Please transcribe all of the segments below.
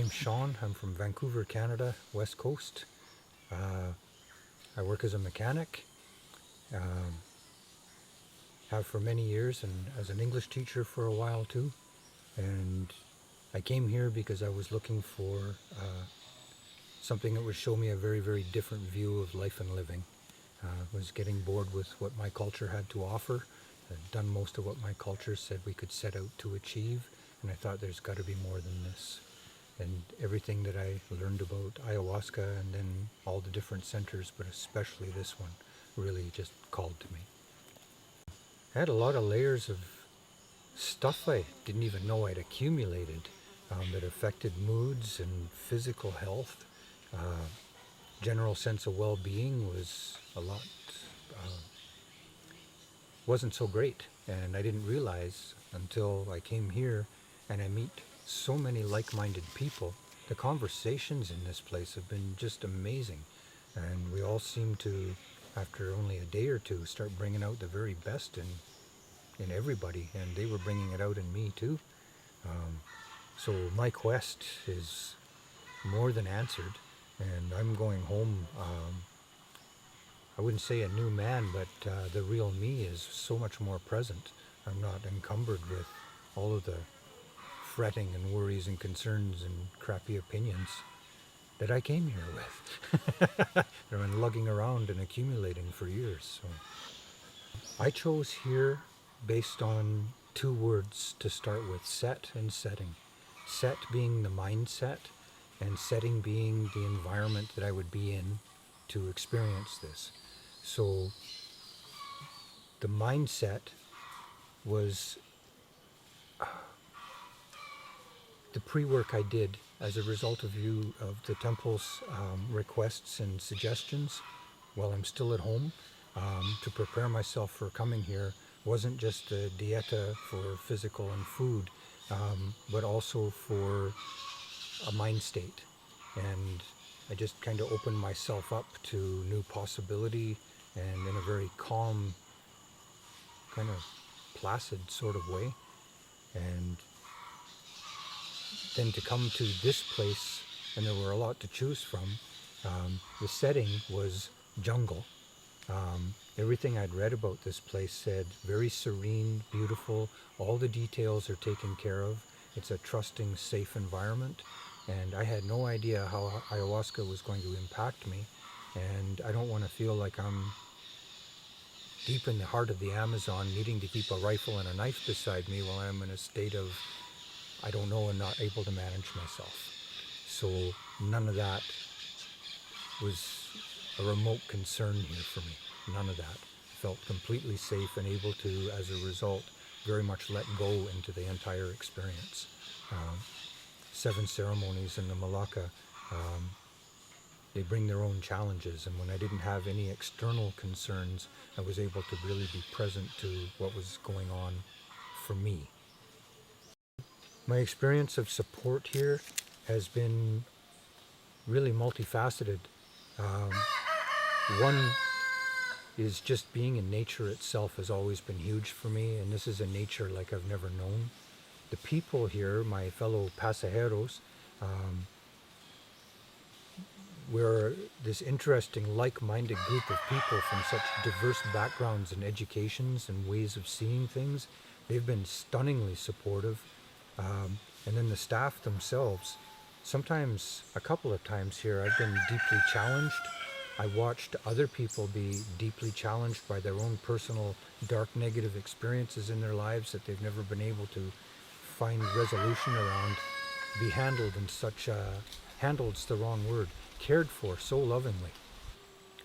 name's Sean. I'm from Vancouver, Canada, West Coast. I work as a mechanic, have for many years, and as an English teacher for a while too. And I came here because I was looking for something that would show me a very, very different view of life and living. Was getting bored with what my culture had to offer. I'd done most of what my culture said we could set out to achieve, and I thought there's got to be more than this. And everything that I learned about ayahuasca and then all the different centers, but especially this one, really just called to me. I had a lot of layers of stuff I didn't even know I'd accumulated that affected moods and physical health. General sense of well-being was a lot, wasn't so great, and I didn't realize until I came here and I meet so many like-minded people. The conversations in this place have been just amazing, and we all seem to, after only a day or two, start bringing out the very best in everybody, and they were bringing it out in me too. So my quest is more than answered, and I'm going home, I wouldn't say a new man, but the real me is so much more present. I'm not encumbered with all of the fretting and worries and concerns and crappy opinions that I came here with. That I've been lugging around and accumulating for years. So I chose here based on two words to start with: set and setting. Set being the mindset, and setting being the environment that I would be in to experience this. So the mindset was the pre-work I did as a result of the temple's requests and suggestions while I'm still at home, to prepare myself for coming here. Wasn't just the dieta for physical and food, but also for a mind state. And I just kind of opened myself up to new possibility, and in a very calm, kind of placid sort of way. And then to come to this place, and there were a lot to choose from. The setting was jungle. Everything I'd read about this place said very serene, beautiful, all the details are taken care of. It's a trusting, safe environment, and I had no idea how ayahuasca was going to impact me, and I don't want to feel like I'm deep in the heart of the Amazon needing to keep a rifle and a knife beside me while I'm in a state of I don't know and not able to manage myself. So none of that was a remote concern here for me. None of that. I felt completely safe and able to, as a result, very much let go into the entire experience. 7 ceremonies in the Malacca, they bring their own challenges, and when I didn't have any external concerns, I was able to really be present to what was going on for me. My experience of support here has been really multifaceted. One is just being in nature itself has always been huge for me, and this is a nature like I've never known. The people here, my fellow pasajeros, we're this interesting, like-minded group of people from such diverse backgrounds and educations and ways of seeing things. They've been stunningly supportive. And then the staff themselves, sometimes, a couple of times here, I've been deeply challenged. I watched other people be deeply challenged by their own personal dark negative experiences in their lives that they've never been able to find resolution around, be handled in such handled's the wrong word, cared for so lovingly.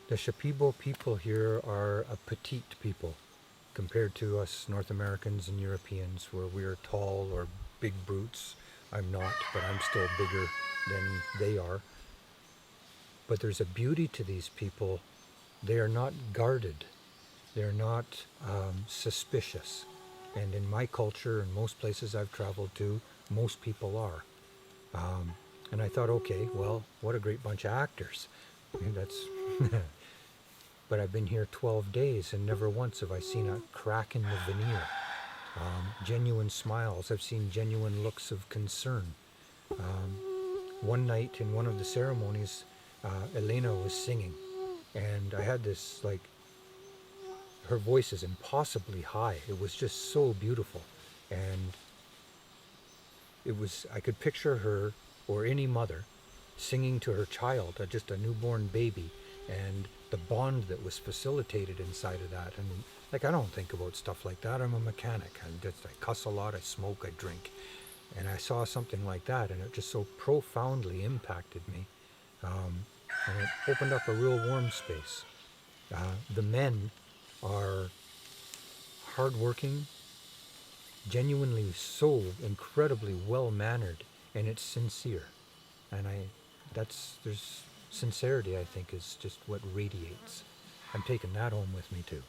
The Shipibo people here are a petite people compared to us North Americans and Europeans, where we're tall or big brutes. I'm not, but I'm still bigger than they are. But there's a beauty to these people. They are not guarded. They're not suspicious. And in my culture and most places I've traveled to, most people are. And I thought, okay, well, what a great bunch of actors. That's but I've been here 12 days and never once have I seen a crack in the veneer. Genuine smiles. I've seen genuine looks of concern. one night in one of the ceremonies, Elena was singing, and I had this, like, her voice is impossibly high. It was just so beautiful. And I could picture her or any mother singing to her child, just a newborn baby, and the bond that was facilitated inside of that. And like, I don't think about stuff like that. I'm a mechanic. I cuss a lot, I smoke, I drink. And I saw something like that, and it just so profoundly impacted me. And it opened up a real warm space. The men are hardworking, genuinely so incredibly well-mannered, and it's sincere. And there's sincerity, I think, is just what radiates. I'm taking that home with me too.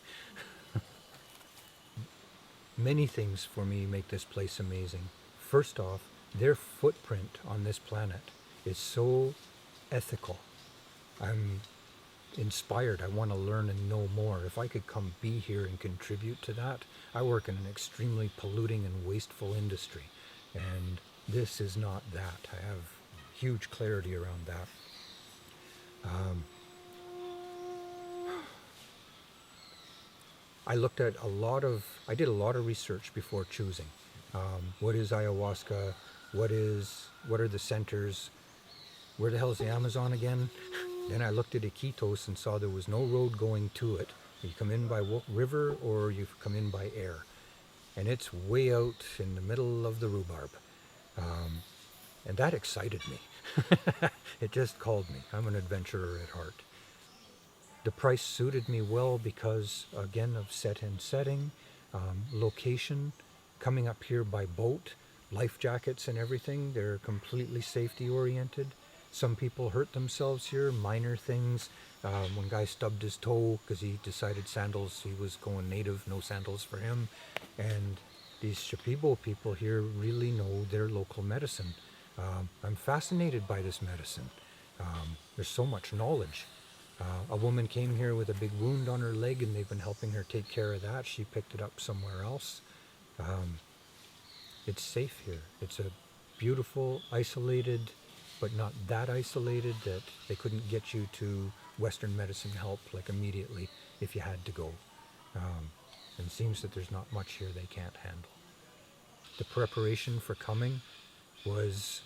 Many things for me make this place amazing. First off, their footprint on this planet is so ethical. I'm inspired. I want to learn and know more. If I could come be here and contribute to that. I work in an extremely polluting and wasteful industry, and this is not that. I have huge clarity around that. I did a lot of research before choosing. What is ayahuasca? What are the centers? Where the hell is the Amazon again? Then I looked at Iquitos and saw there was no road going to it. You come in by river or you come in by air. And it's way out in the middle of the rhubarb. And that excited me. It just called me. I'm an adventurer at heart. The price suited me well because, again, of set and setting, location, coming up here by boat, life jackets and everything. They're completely safety oriented. Some people hurt themselves here, minor things. One guy stubbed his toe because he decided sandals, he was going native, no sandals for him. And these Shipibo people here really know their local medicine. I'm fascinated by this medicine. There's so much knowledge. A woman came here with a big wound on her leg, and they've been helping her take care of that. She picked it up somewhere else. It's safe here. It's a beautiful, isolated, but not that isolated that they couldn't get you to Western medicine help like immediately if you had to go. And it seems that there's not much here they can't handle. The preparation for coming was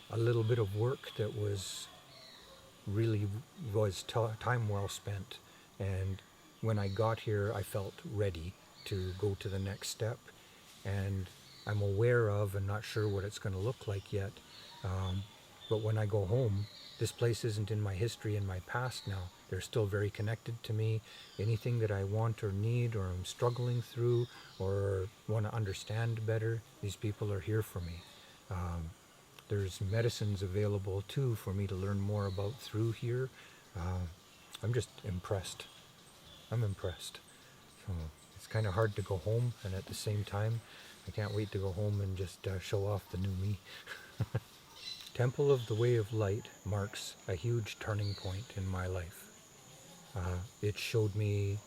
a little bit of work that was time well spent. And when I got here, I felt ready to go to the next step. And I'm aware of and not sure what it's going to look like yet. But when I go home, this place isn't in my history and my past now. They're still very connected to me. Anything that I want or need or I'm struggling through or want to understand better, these people are here for me. There's medicines available too for me to learn more about through here. I'm just impressed. I'm impressed. So it's kind of hard to go home, and at the same time, I can't wait to go home and just show off the new me. Temple of the Way of Light marks a huge turning point in my life. It showed me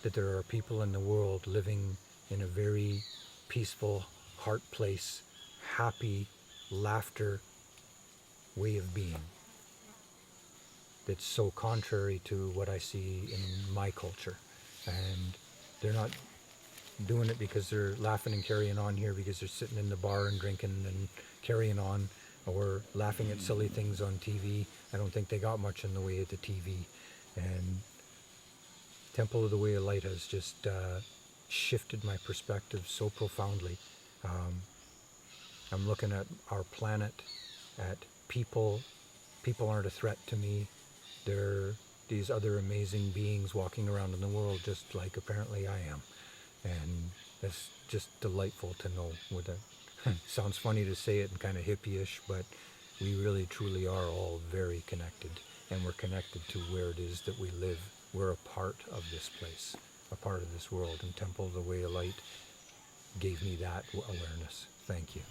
that there are people in the world living in a very peaceful, heart place, happy, laughter way of being. That's so contrary to what I see in my culture. And they're not doing it because they're laughing and carrying on here because they're sitting in the bar and drinking and carrying on, or laughing at silly things on TV. I don't think they got much in the way of the TV. And Temple of the Way of Light has just shifted my perspective so profoundly. I'm looking at our planet, at people. People aren't a threat to me. They're these other amazing beings walking around in the world just like apparently I am. And that's just delightful to know. With it sounds funny to say it and kind of hippie-ish, but we really truly are all very connected, and we're connected to where it is that we live. We're a part of this place, a part of this world, and Temple of the Way of Light gave me that awareness. Thank you.